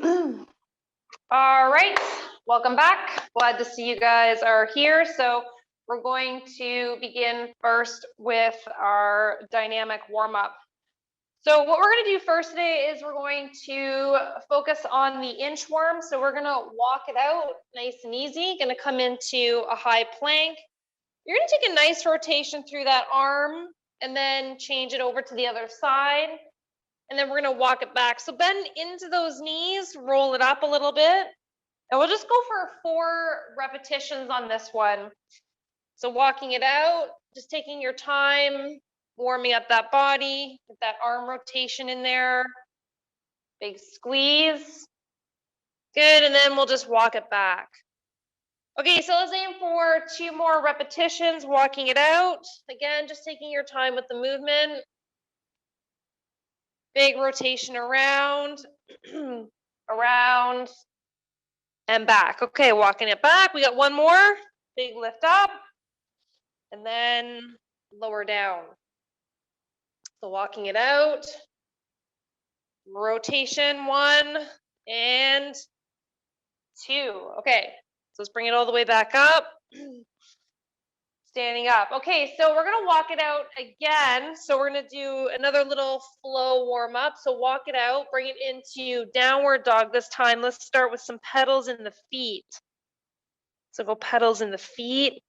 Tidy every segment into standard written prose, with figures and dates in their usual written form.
All right, welcome back. Glad to see you guys are here. So we're going to begin first with our dynamic warm-up. So what we're going to do first today is we're going to focus on the inchworm. So we're going to walk it out nice and easy. Going to come into a high plank. You're going to take a nice rotation through that arm and then change it over to the other side. And then we're going to walk it back. So bend into those knees, roll it up a little bit. And we'll just go for 4 repetitions on this one. So walking it out, just taking your time, warming up that body, get that arm rotation in there. Big squeeze. Good, and then we'll just walk it back. Okay, so let's aim for 2 more repetitions, walking it out. Again, just taking your time with the movement. Big rotation around, around, and back. Okay, walking it back. We got 1 more. Big lift up, and then lower down. So walking it out, rotation 1 and 2. Okay, so let's bring it all the way back up. Standing up. Okay, so we're gonna walk it out again. So we're gonna do another little flow warm up. So walk it out, bring it into downward dog this time. Let's start with some pedals in the feet. So go pedals in the feet.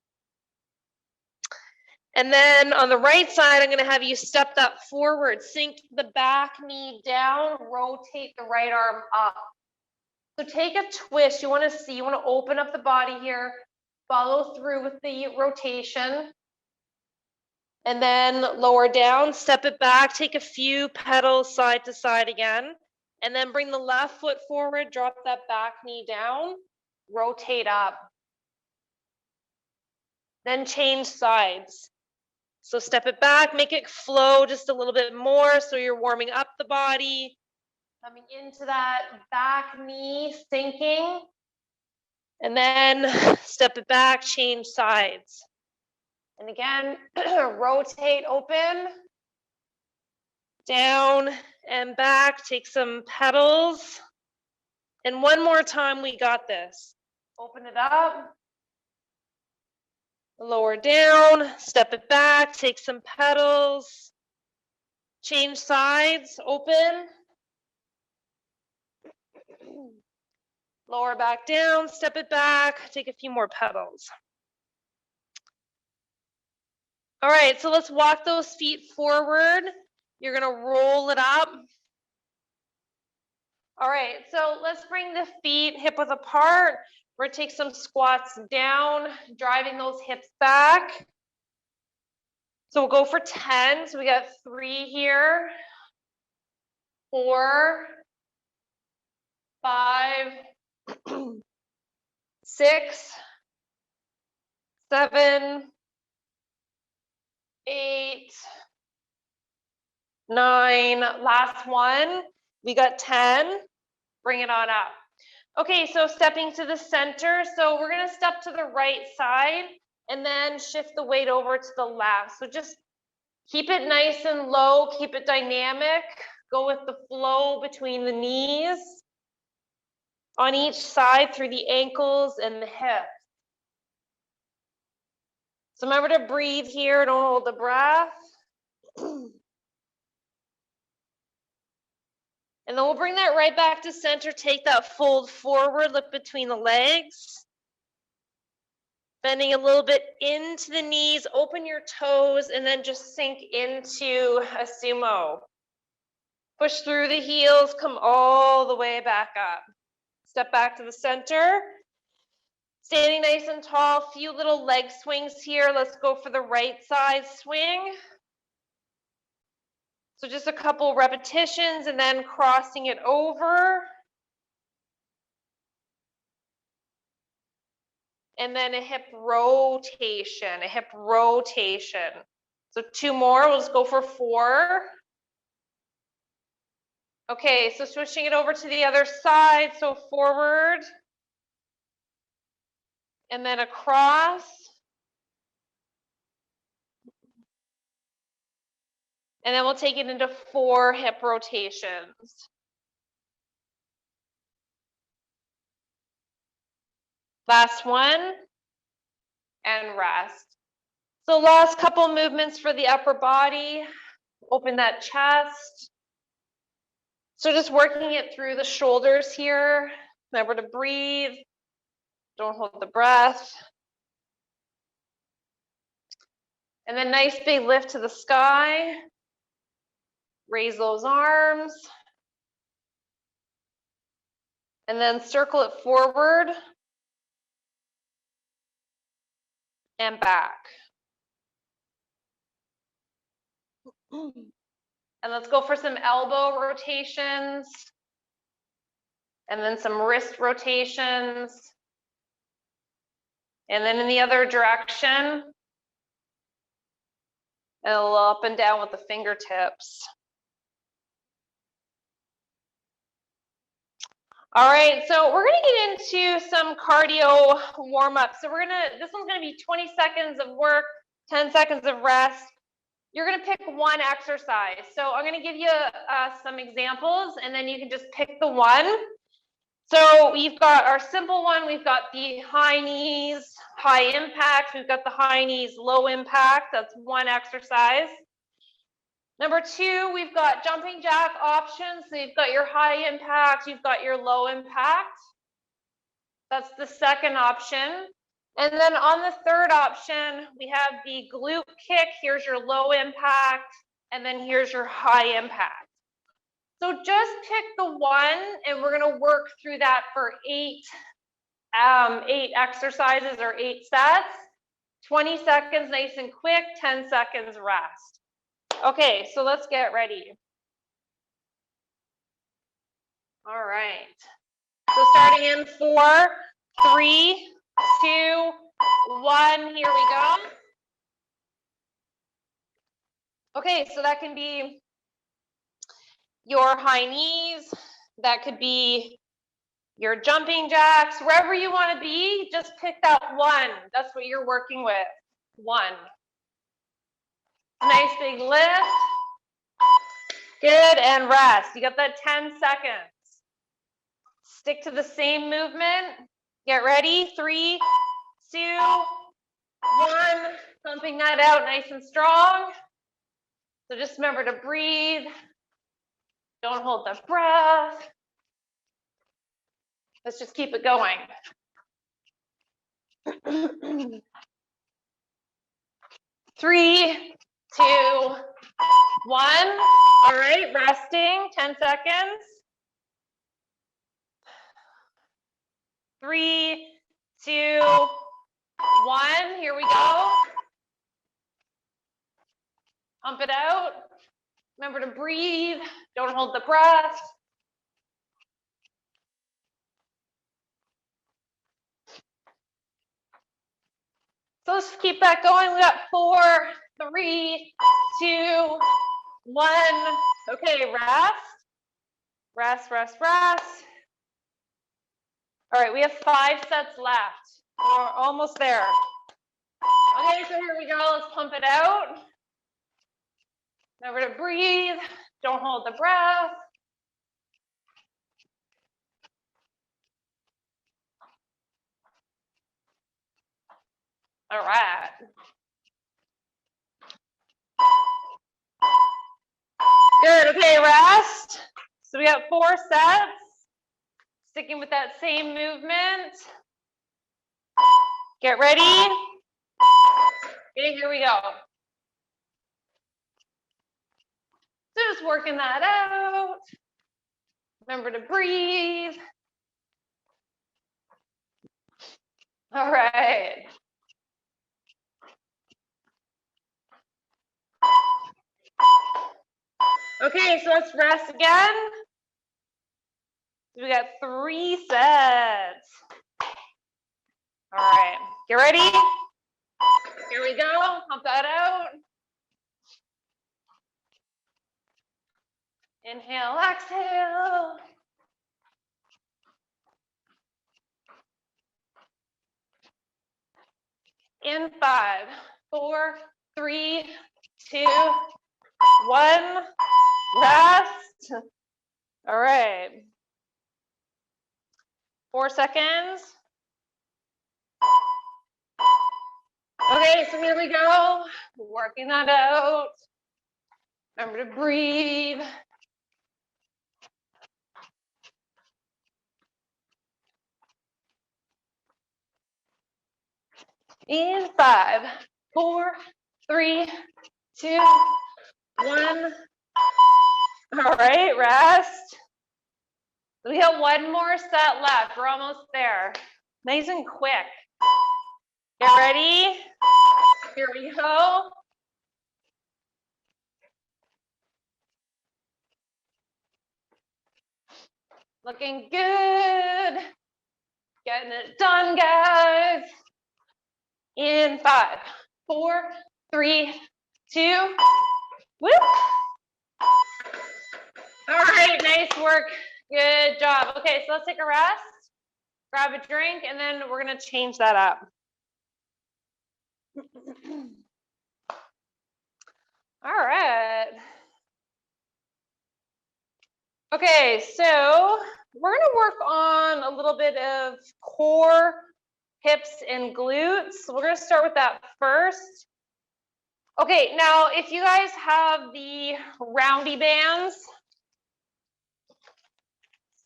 And then on the right side, I'm gonna have you step that forward, sink the back knee down, rotate the right arm up. So take a twist. You wanna open up the body here, follow through with the rotation. And then lower down, step it back, take a few pedals side to side again, and then bring the left foot forward, drop that back knee down, rotate up. Then change sides. So step it back, make it flow just a little bit more so you're warming up the body, coming into that back knee, sinking, and then step it back, change sides. And again, rotate open, down and back, take some pedals. And 1 more time, we got this. Open it up, lower down, step it back, take some pedals, change sides, open, lower back down, step it back, take a few more pedals. All right, so let's walk those feet forward. You're gonna roll it up. All right, so let's bring the feet hip width apart. We're gonna take some squats down, driving those hips back. So we'll go for 10. So we got 3 here, 4, 5, 6, 7, 8, 9, last one. We got 10, bring it on up. Okay, so stepping to the center. So we're gonna step to the right side and then shift the weight over to the left. So just keep it nice and low, keep it dynamic. Go with the flow between the knees on each side through the ankles and the hips. So remember to breathe here, don't hold the breath. And then we'll bring that right back to center. Take that fold forward, look between the legs. Bending a little bit into the knees, open your toes, and then just sink into a sumo. Push through the heels, come all the way back up. Step back to the center. Standing nice and tall, few little leg swings here. Let's go for the right side swing. So just a couple repetitions and then crossing it over. And then a hip rotation, a hip rotation. So 2 more, we'll just go for 4. Okay, so switching it over to the other side, so forward. And then across. And then we'll take it into 4 hip rotations. Last one, and rest. So last couple movements for the upper body. Open that chest. So just working it through the shoulders here. Remember to breathe. Don't hold the breath. And then nice big lift to the sky. Raise those arms. And then circle it forward and back. And let's go for some elbow rotations. And then some wrist rotations. And then in the other direction. And a little up and down with the fingertips. All right, so we're gonna get into some cardio warm-up. So this one's gonna be 20 seconds of work, 10 seconds of rest. You're gonna pick one exercise. So I'm gonna give you some examples and then you can just pick the one. So we've got our simple one, we've got the high knees, high impact, we've got the high knees, low impact, that's one exercise. Number two, we've got jumping jack options. So you've got your high impact, you've got your low impact. That's the second option. And then on the third option, we have the glute kick. Here's your low impact, and then here's your high impact. So just pick the one, and we're gonna work through that for eight exercises or 8 sets. 20 seconds, nice and quick, 10 seconds rest. Okay, so let's get ready. All right. So starting in 4, 3, 2, 1, here we go. Okay, so that can be your high knees, that could be your jumping jacks, wherever you want to be, just pick that one. That's what you're working with, one. Nice big lift. Good, and rest. You got that 10 seconds. Stick to the same movement. Get ready, 3, 2, 1. Pumping that out nice and strong. So just remember to breathe. Don't hold the breath. Let's just keep it going. 3, 2, 1. All right, resting, 10 seconds. 3, 2, 1. Here we go. Pump it out. Remember to breathe. Don't hold the breath. So let's keep that going. We got 4, 3, 2, 1. Okay, rest. Rest, rest, rest. All right, we have 5 sets left. We're almost there. Okay, so here we go. Let's pump it out. Remember to breathe. Don't hold the breath. All right. Good, okay, rest. So we got 4 sets. Sticking with that same movement. Get ready. Okay, here we go. So just working that out. Remember to breathe. All right. Okay, so let's rest again. We got 3 sets. All right, get ready. Here we go, pump that out. Inhale, exhale. In 5, 4, 3, 2, 1. Rest. All right. 4 seconds. Okay, so here we go. Working that out. Remember to breathe. In 5, 4, 3, 2, 1. All right, rest. We got one more set left. We're almost there. Nice and quick. Get ready. Here we go. Looking good. Getting it done, guys. In 5, 4, 3, 2. Whoop. All right, nice work. Good job. Okay, so let's take a rest. Grab a drink, and then we're going to change that up. All right. Okay, so we're going to work on a little bit of core, hips, and glutes. So we're going to start with that first. Okay, now if you guys have the roundy bands,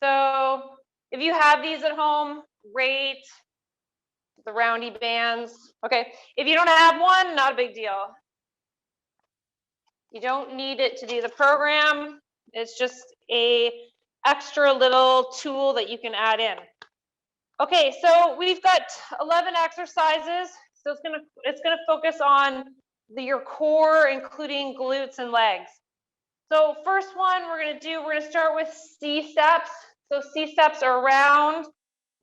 so if you have these at home, great. The roundy bands. Okay, if you don't have one, not a big deal. You don't need it to do the program. It's just a extra little tool that you can add in. Okay, so we've got 11 exercises. So it's gonna focus on your core, including glutes and legs. So first one we're gonna start with C steps. So C steps are round.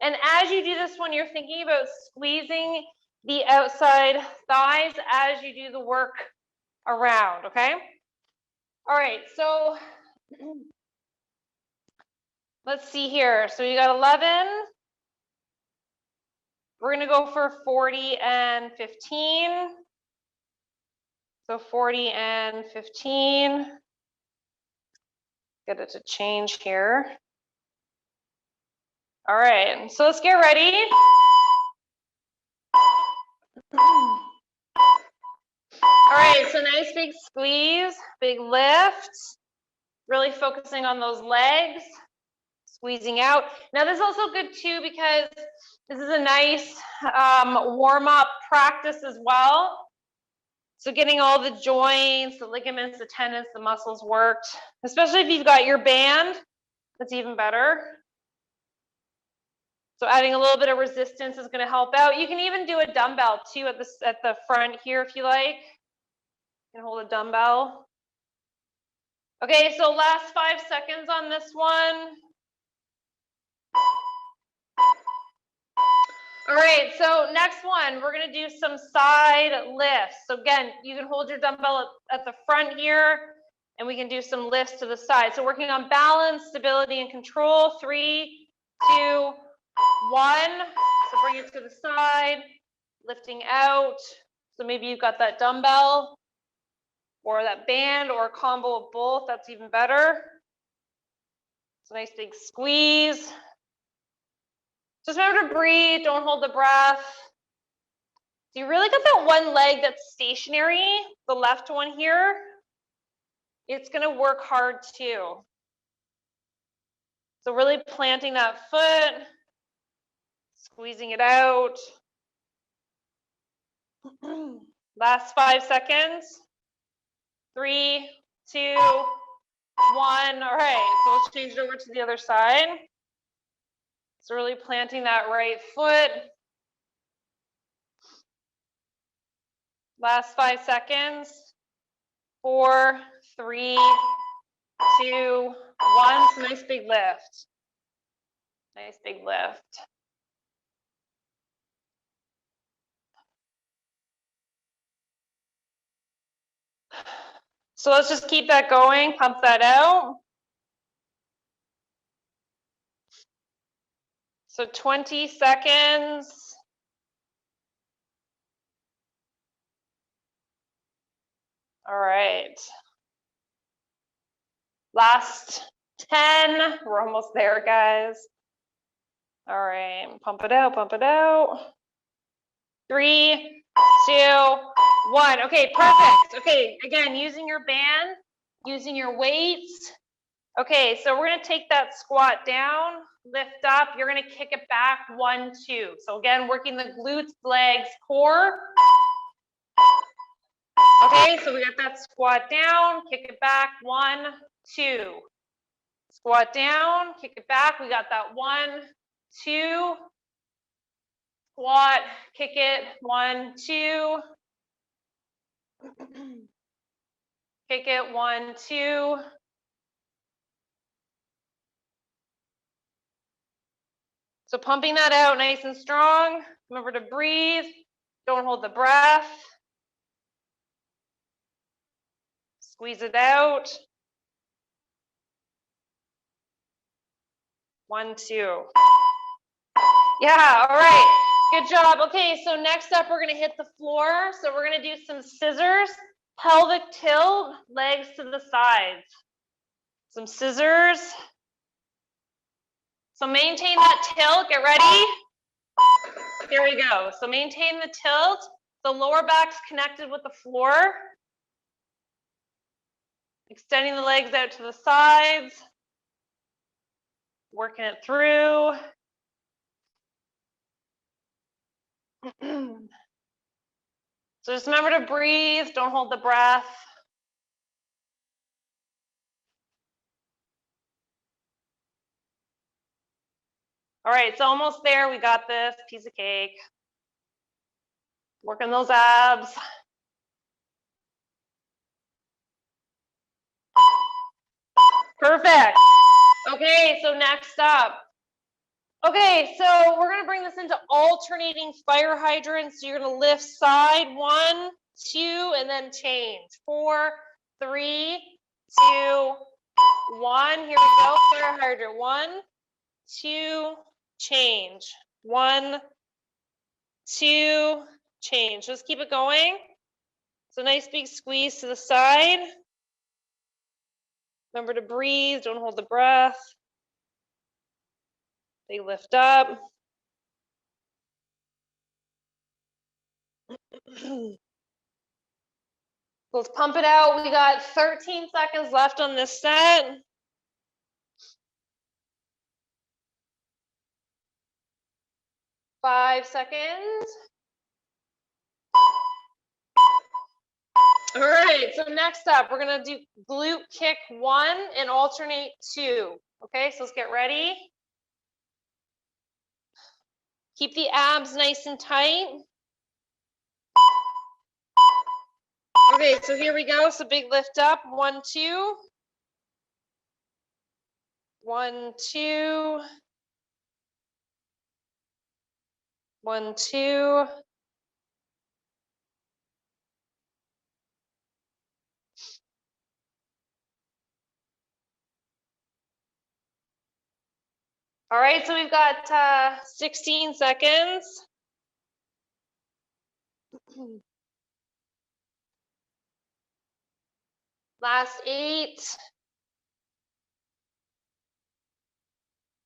And as you do this one, you're thinking about squeezing the outside thighs as you do the work around, okay? All right, so let's see here. So you got 11. We're gonna go for 40 and 15. So 40 and 15. Get it to change here. All right, so let's get ready. All right, so nice big squeeze, big lift, really focusing on those legs, squeezing out. Now this is also good too because this is a nice warm-up practice as well. So getting all the joints, the ligaments, the tendons, the muscles worked, especially if you've got your band, that's even better. So adding a little bit of resistance is going to help out. You can even do a dumbbell too at the front here if you like. You can hold a dumbbell. Okay, so last 5 seconds on this one. All right, so next one, we're gonna do some side lifts. So again, you can hold your dumbbell at the front here, and we can do some lifts to the side. So working on balance, stability, and control. 3, 2, 1. So bring it to the side, lifting out. So maybe you've got that dumbbell or that band or a combo of both. That's even better. So nice big squeeze. Just remember to breathe, don't hold the breath. So you really got that one leg that's stationary, the left one here. It's gonna work hard too. So really planting that foot, squeezing it out. Last 5 seconds. 3, 2, 1. All right, so let's change it over to the other side. So really planting that right foot. Last 5 seconds. 4, 3, 2, 1. So nice big lift. Nice big lift. So let's just keep that going, pump that out. So 20 seconds. All right. Last 10. We're almost there, guys. All right, pump it out, pump it out. 3, 2, 1. Okay, perfect. Okay, again, using your band, using your weights. Okay, so we're going to take that squat down, lift up. You're going to kick it back, 1, 2. So again, working the glutes, legs, core. Okay, so we got that squat down, kick it back, 1, 2. Squat down, kick it back. We got that 1, 2. Squat, kick it, 1, 2. Kick it, 1, 2. So pumping that out nice and strong. Remember to breathe. Don't hold the breath. Squeeze it out. 1, 2. Yeah, all right. Good job. Okay, so next up, we're going to hit the floor. So we're going to do some scissors, pelvic tilt, legs to the sides. Some scissors. So maintain that tilt. Get ready. There we go. So maintain the tilt. The lower back's connected with the floor. Extending the legs out to the sides. Working it through. So just remember to breathe. Don't hold the breath. All right, it's almost there. We got this. Piece of cake. Working those abs. Perfect. Okay, so next up. Okay, so we're going to bring this into alternating fire hydrants. So you're going to lift side, 1, 2, and then change. 4, 3, 2, 1. Here we go. Fire hydrant. 1, 2, change. 1, 2, change. Just keep it going. So nice big squeeze to the side. Remember to breathe. Don't hold the breath. They lift up. Let's pump it out. We got 13 seconds left on this set. Five seconds. All right, so next up, we're gonna do glute kick 1 and alternate 2. Okay, so let's get ready. Keep the abs nice and tight. Okay, so here we go. So big lift up. 1, 2. 1, 2. 1, 2. All right, so we've got 16 seconds. Last 8.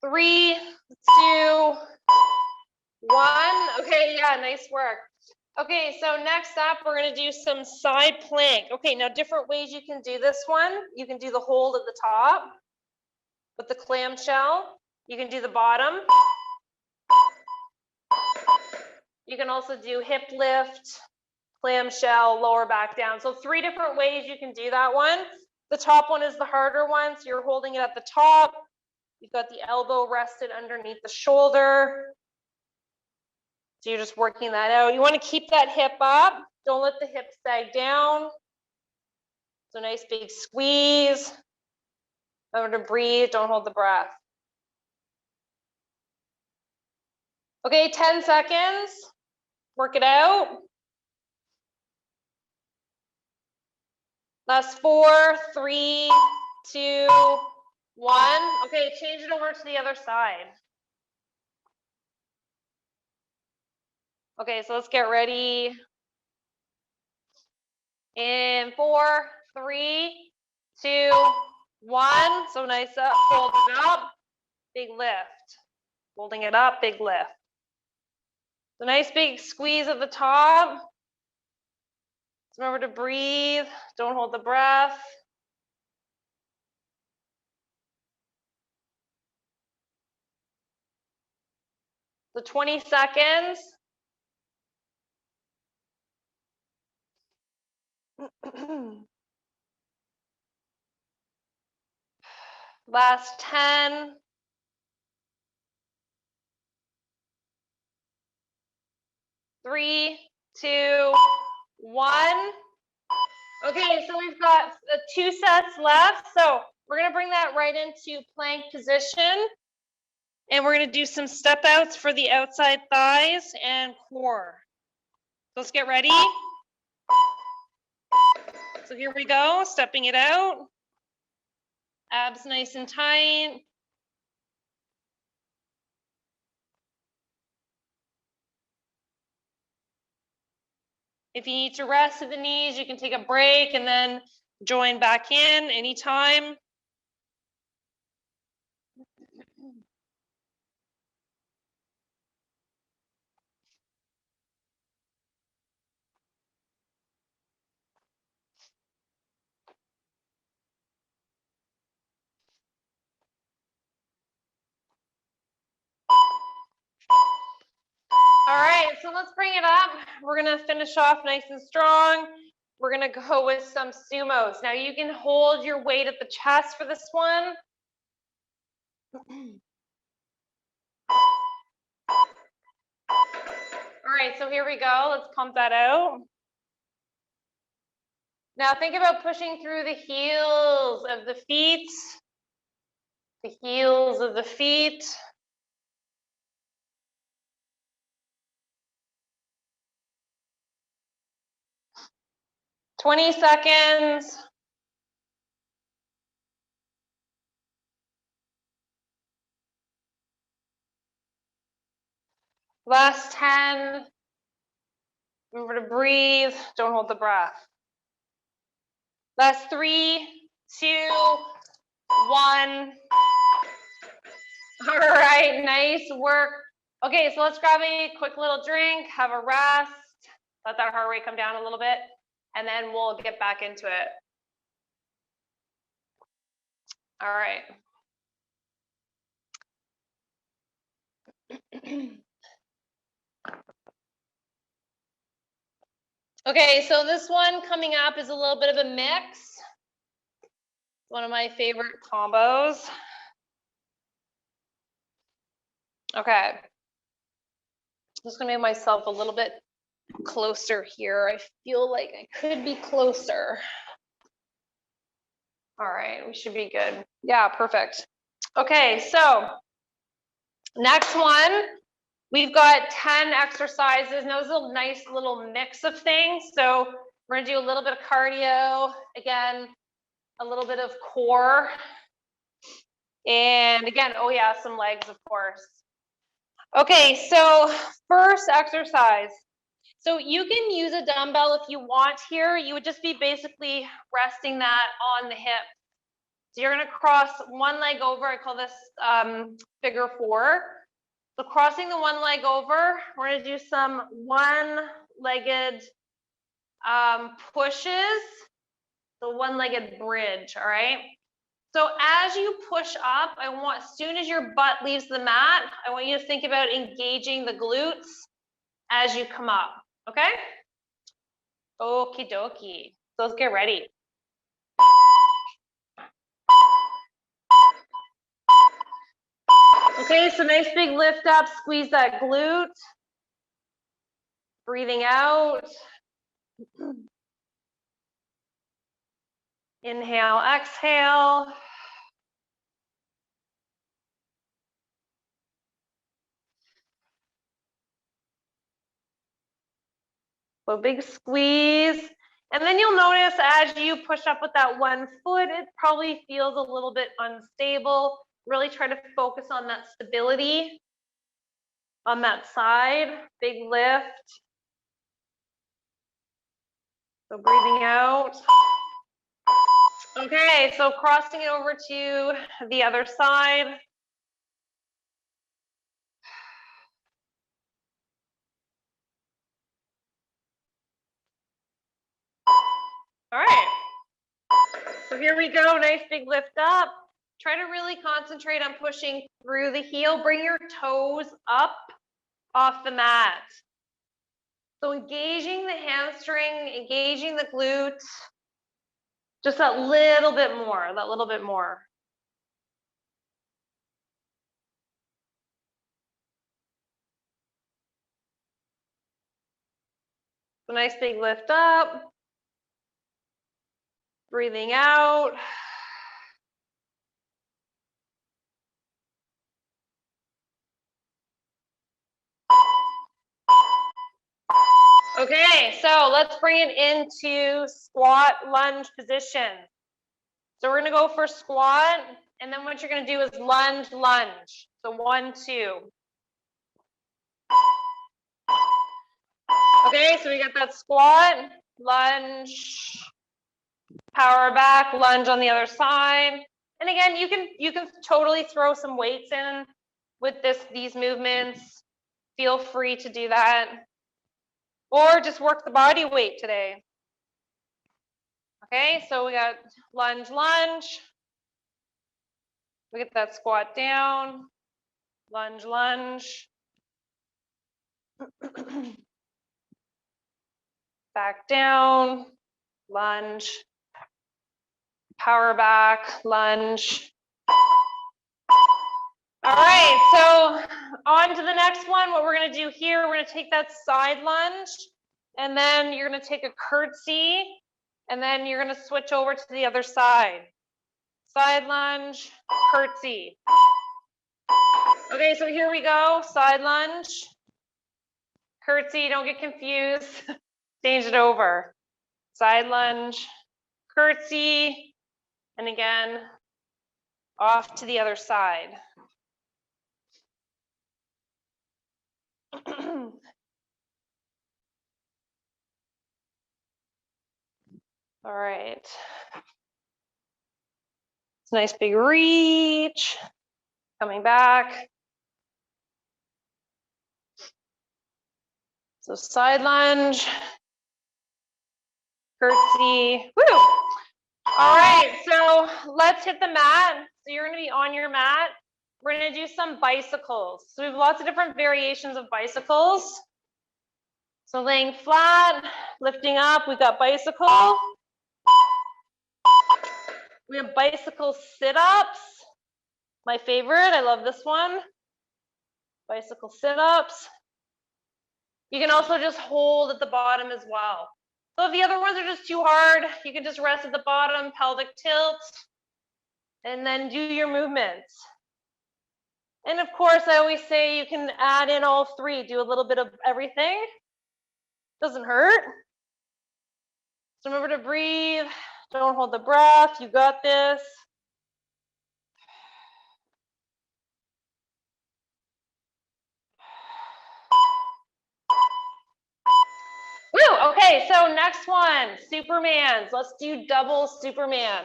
3, 2, 1. Okay, yeah, nice work. Okay, so next up, we're going to do some side plank. Okay, now different ways you can do this one. You can do the hold at the top with the clamshell. You can do the bottom. You can also do hip lift, clamshell, lower back down. So 3 different ways you can do that one. The top one is the harder one, so you're holding it at the top. You've got the elbow rested underneath the shoulder. So you're just working that out. You want to keep that hip up. Don't let the hip sag down. So nice big squeeze. Remember to breathe. Don't hold the breath. Okay, 10 seconds. Work it out. Last 4, 3, 2, 1. Okay, change it over to the other side. Okay, so let's get ready. In 4, 3, 2, 1. So nice up, hold it up, big lift. Holding it up, big lift. So nice big squeeze at the top. Remember to breathe. Don't hold the breath. So 20 seconds. Last 10. Three, two, one. Okay, so we've got 2 sets left. So we're going to bring that right into plank position. And we're going to do some step outs for the outside thighs and core. So let's get ready. So here we go, stepping it out. Abs nice and tight. If you need to rest at the knees, you can take a break and then join back in anytime. All right, so let's bring it up. We're gonna finish off nice and strong. We're gonna go with some sumos. Now you can hold your weight at the chest for this one. All right, so here we go. Let's pump that out. Now think about pushing through the heels of the feet. The heels of the feet. "20 seconds. Last 10. Remember to breathe. Don't hold the breath. Last 3, 2, 1. All right, nice work. Okay, so let's grab a quick little drink, have a rest, let that heart rate come down a little bit, and then we'll get back into it. All right. Okay, so this one coming up is a little bit of a mix. One of my favorite combos. Okay. I'm just gonna make myself a little bit closer here. I feel like I could be closer. All right, we should be good. Yeah, perfect. Okay, so next one, we've got 10 exercises. Now, this is a nice little mix of things. So we're gonna do a little bit of cardio, again, a little bit of core, and again, oh yeah, some legs, of course. Okay, so first exercise. So you can use a dumbbell if you want here. You would just be basically resting that on the hip. So you're gonna cross one leg over. I call this figure 4. So crossing the one leg over, we're gonna do some one-legged pushes, the one-legged bridge, all right? So as you push up, as soon as your butt leaves the mat, I want you to think about engaging the glutes as you come up, okay? Okie dokie. So let's get ready. Okay, so nice big lift up, squeeze that glute. Breathing out. Inhale, exhale. So big squeeze. And then you'll notice as you push up with that one foot, it probably feels a little bit unstable. Really try to focus on that stability on that side. Big lift. So breathing out. Okay, so crossing it over to the other side. here we go. Nice big lift up. Try to really concentrate on pushing through the heel. Bring your toes up off the mat. So engaging the hamstring, engaging the glutes, just that little bit more, that little bit more. So nice big lift up. Breathing out. Okay, so let's bring it into squat lunge position. So we're gonna go for squat, and then what you're gonna do is lunge, lunge. So 1, 2. Okay, so we got that squat, lunge, power back, lunge on the other side. And again, you can totally throw some weights in with these movements. Feel free to do that. Or just work the body weight today. Okay, so we got lunge, lunge. We get that squat down, lunge, lunge. Back down, lunge, power back, lunge. All right, so on to the next one. What we're gonna do here, we're gonna take that side lunge, and then you're gonna take a curtsy, and then you're gonna switch over to the other side. Side lunge, curtsy. Okay, so here we go, side lunge, curtsy, don't get confused, change it over. Side lunge, curtsy, and again, off to the other side. All right. It's a nice big reach. Coming back. So side lunge, curtsy. Woo! All right, so let's hit the mat. So you're gonna be on your mat. We're gonna do some bicycles. So we have lots of different variations of bicycles. So laying flat, lifting up, we've got bicycle. We have bicycle sit-ups. My favorite, I love this one. Bicycle sit-ups. You can also just hold at the bottom as well. So if the other ones are just too hard, you can just rest at the bottom, pelvic tilt, and then do your movements. And of course, I always say you can add in all three, do a little bit of everything. Doesn't hurt. So remember to breathe, don't hold the breath, you got this. Woo, okay, so next one, Supermans. Let's do double Superman.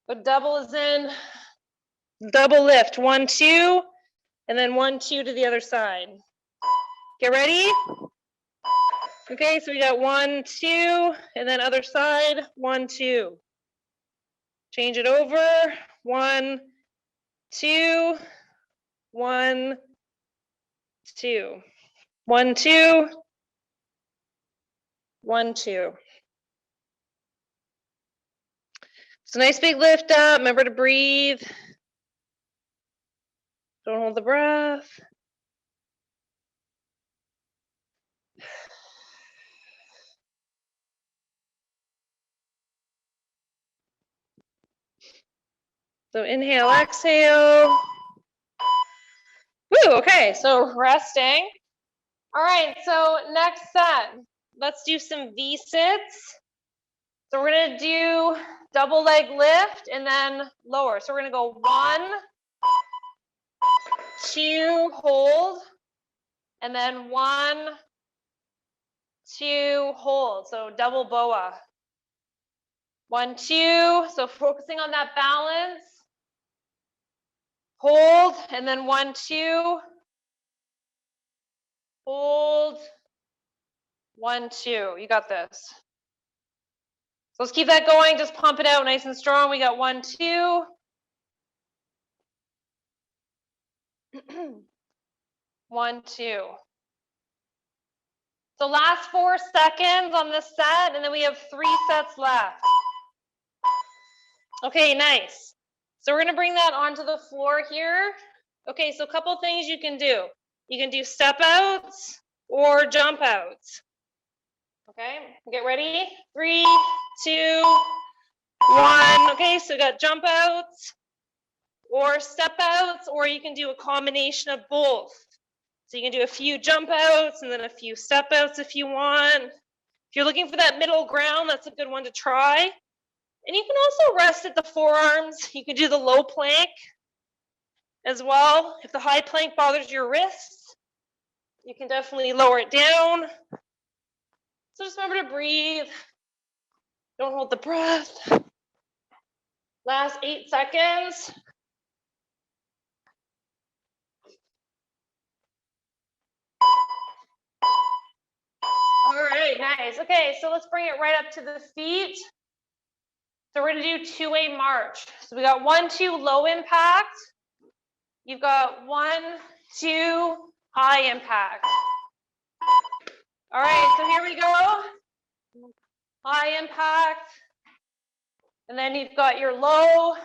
So double is in double lift, 1, 2, and then 1, 2 to the other side. Get ready? Okay, so we got 1, 2, and then other side, 1, 2. Change it over, 1, 2, 1, 2. 1, 2, 1, 2. So nice big lift up, remember to breathe. Don't hold the breath. So inhale, exhale. Woo, okay, so resting. All right, so next set, let's do some V-sits. So we're gonna do double leg lift and then lower. So we're gonna go 1, 2, hold, and then 1, 2, hold. So double BOAA. 1, 2, so focusing on that balance. Hold, and then 1, 2. Hold, 1, 2. You got this. So let's keep that going. Just pump it out nice and strong. We got 1, 2. 1, 2. So last 4 seconds on this set, and then we have 3 sets left. Okay, nice. So we're gonna bring that onto the floor here. Okay, so a couple things you can do. You can do step outs or jump outs. Okay, get ready. 3, 2, 1. Okay, so we got jump outs or step outs, or you can do a combination of both. So you can do a few jump outs and then a few step outs if you want. If you're looking for that middle ground, that's a good one to try. And you can also rest at the forearms. You can do the low plank as well. If the high plank bothers your wrists, you can definitely lower it down. So just remember to breathe. Don't hold the breath. Last 8 seconds. All right, nice. Okay, so let's bring it right up to the feet. So we're gonna do 2-way march. So we got 1, 2, low impact. You've got 1, 2, high impact. All right, so here we go. High impact. And then you've got your low.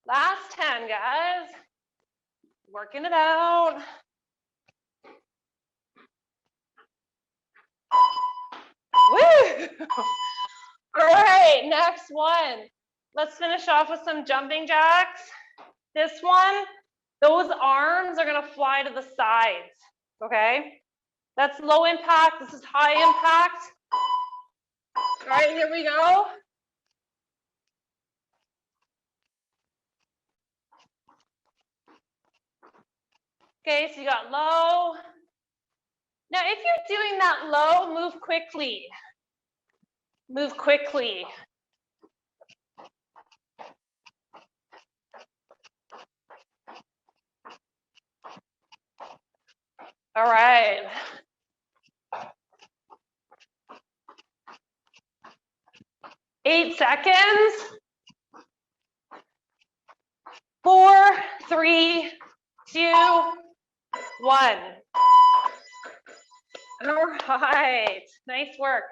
Last 10, guys. Working it out. Woo! All right, next one. Let's finish off with some jumping jacks. This one, those arms are gonna fly to the sides, okay? That's low impact, this is high impact. All right, here we go. Okay, so you got low. Now, if you're doing that low, move quickly. Move quickly. All right. Eight seconds. 4, 3, 2, 1. All right, nice work.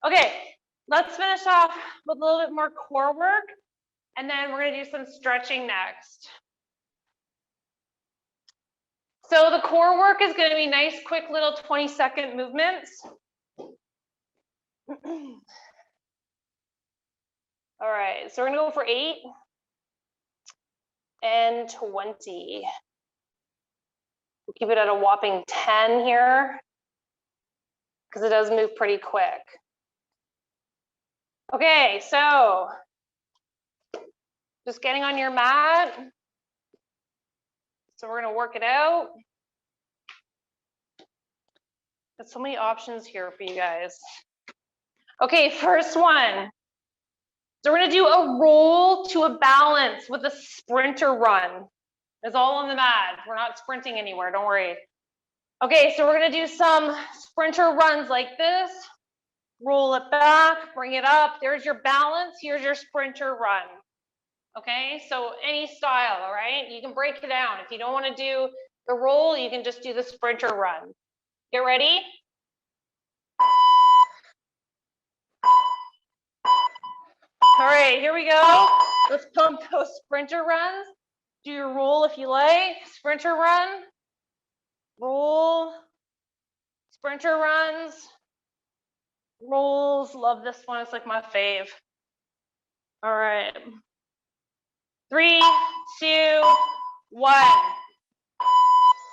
Okay, let's finish off with a little bit more core work, and then we're gonna do some stretching next. So the core work is gonna be nice, quick little 20-second movements. All right, so we're gonna go for 8 and 20. We'll keep it at a whopping 10 here, because it does move pretty quick. Okay, so just getting on your mat. So we're gonna work it out. There's so many options here for you guys. Okay, first one. So we're gonna do a roll to a balance with a sprinter run. It's all on the mat. We're not sprinting anywhere, don't worry. Okay, so we're gonna do some sprinter runs like this. Roll it back, bring it up. There's your balance, here's your sprinter run. Okay, so any style, all right? You can break it down. If you don't wanna do the roll, you can just do the sprinter run. Get ready? All right, here we go. Let's pump those sprinter runs. Do your roll if you like. Sprinter run, roll, sprinter runs, rolls. Love this one, it's like my fave. All right. 3, 2, 1.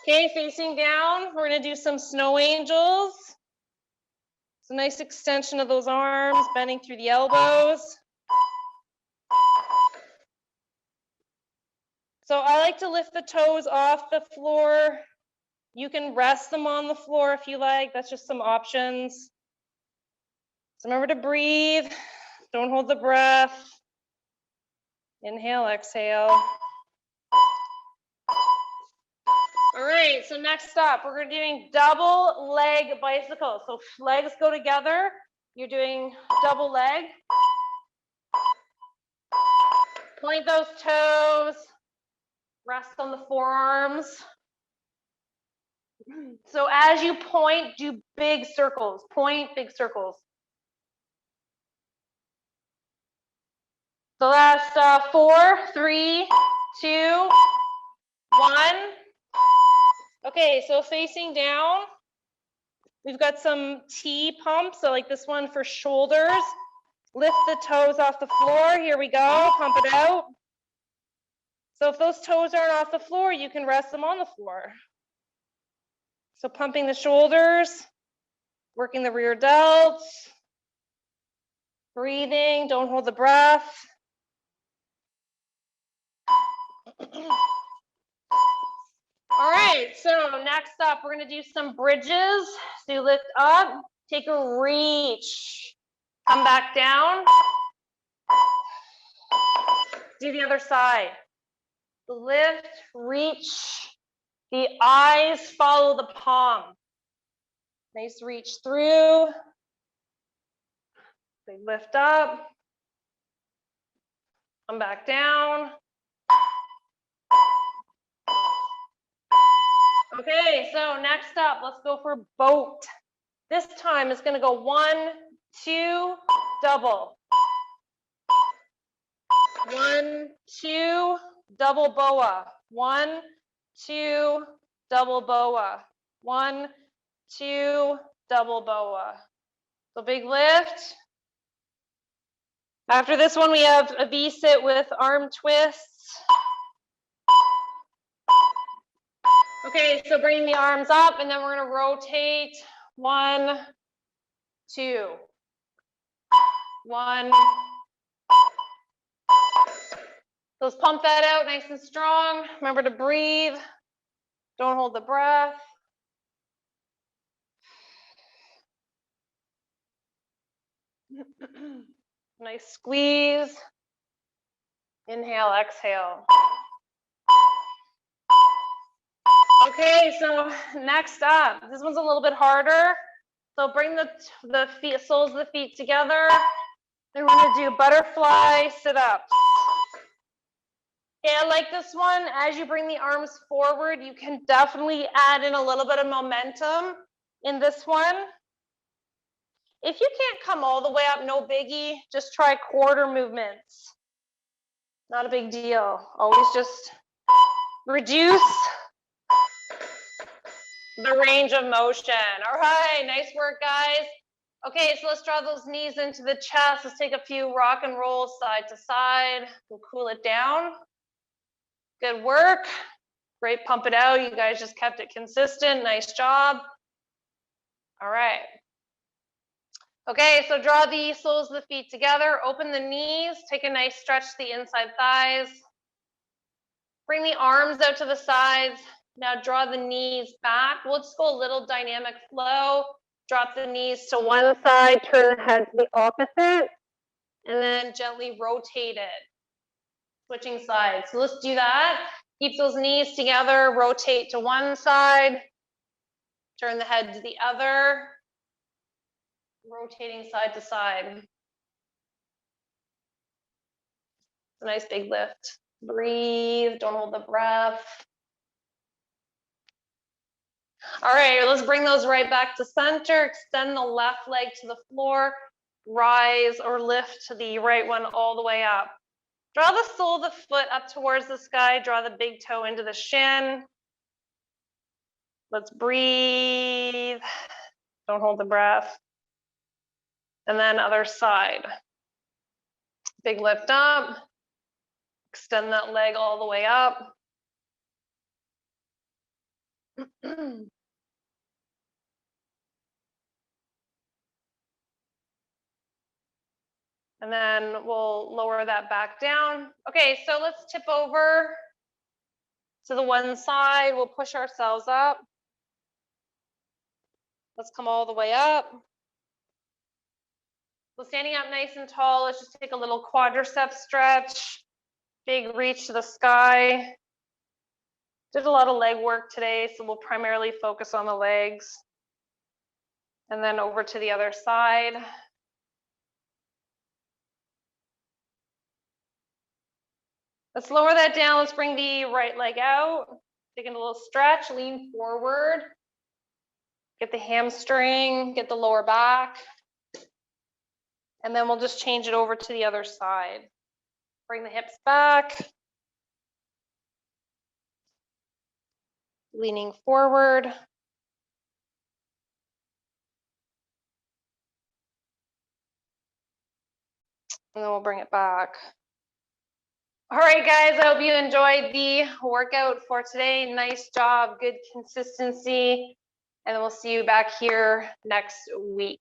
Okay, facing down, we're gonna do some snow angels. It's a nice extension of those arms, bending through the elbows. So I like to lift the toes off the floor. You can rest them on the floor if you like. That's just some options. So remember to breathe. Don't hold the breath. Inhale, exhale. All right, so next up, we're doing double leg bicycle. So legs go together. You're doing double leg. Point those toes. Rest on the forearms. So as you point, do big circles. Point, big circles. So that's 4, 3, 2, 1. Okay, so facing down, we've got some T pumps. So like this one for shoulders. Lift the toes off the floor. Here we go. Pump it out. So if those toes aren't off the floor, you can rest them on the floor. So pumping the shoulders, working the rear delts, breathing, don't hold the breath. All right, so next up, we're gonna do some bridges. So you lift up, take a reach, come back down. Do the other side. Lift, reach, the eyes follow the palm. Nice reach through. They lift up, come back down. Okay, so next up, let's go for boat. This time it's gonna go 1, 2, double. 1, 2, double BOAA. 1, 2, double BOAA. 1, 2, double BOAA. So big lift. After this one, we have a V-sit with arm twists. Okay, so bring the arms up and then we're gonna rotate. 1, 2. 1. So let's pump that out nice and strong. Remember to breathe. Don't hold the breath. Nice squeeze. Inhale, exhale. Okay, so next up, this one's a little bit harder. So bring the feet, soles of the feet together. Then we're gonna do butterfly sit-ups. Okay, I like this one. As you bring the arms forward, you can definitely add in a little bit of momentum in this one. If you can't come all the way up, no biggie, just try quarter movements. Not a big deal. Always just reduce the range of motion. All right, nice work, guys. Okay, so let's draw those knees into the chest. Let's take a few rock and rolls side to side. We'll cool it down. Good work. Great, pump it out. You guys just kept it consistent. Nice job. All right. Okay, so draw the soles of the feet together. Open the knees. Take a nice stretch to the inside thighs. Bring the arms out to the sides. Now draw the knees back. We'll just go a little dynamic flow. Drop the knees to one side, turn the head to the opposite, and then gently rotate it. Switching sides. So let's do that. Keep those knees together, rotate to one side, turn the head to the other, rotating side to side. It's a nice big lift. Breathe, don't hold the breath. All right, let's bring those right back to center. Extend the left leg to the floor, rise or lift to the right one all the way up. Draw the sole of the foot up towards the sky. Draw the big toe into the shin. Let's breathe. Don't hold the breath. And then other side. Big lift up. Extend that leg all the way up. And then we'll lower that back down. Okay, so let's tip over to the one side. We'll push ourselves up. Let's come all the way up. So standing up nice and tall, let's just take a little quadricep stretch. Big reach to the sky. Did a lot of leg work today, so we'll primarily focus on the legs. And then over to the other side. Let's lower that down. Let's bring the right leg out. Taking a little stretch, lean forward. Get the hamstring, get the lower back. And then we'll just change it over to the other side. Bring the hips back. Leaning forward. And then we'll bring it back. All right, guys, I hope you enjoyed the workout for today. Nice job, good consistency. And we'll see you back here next week.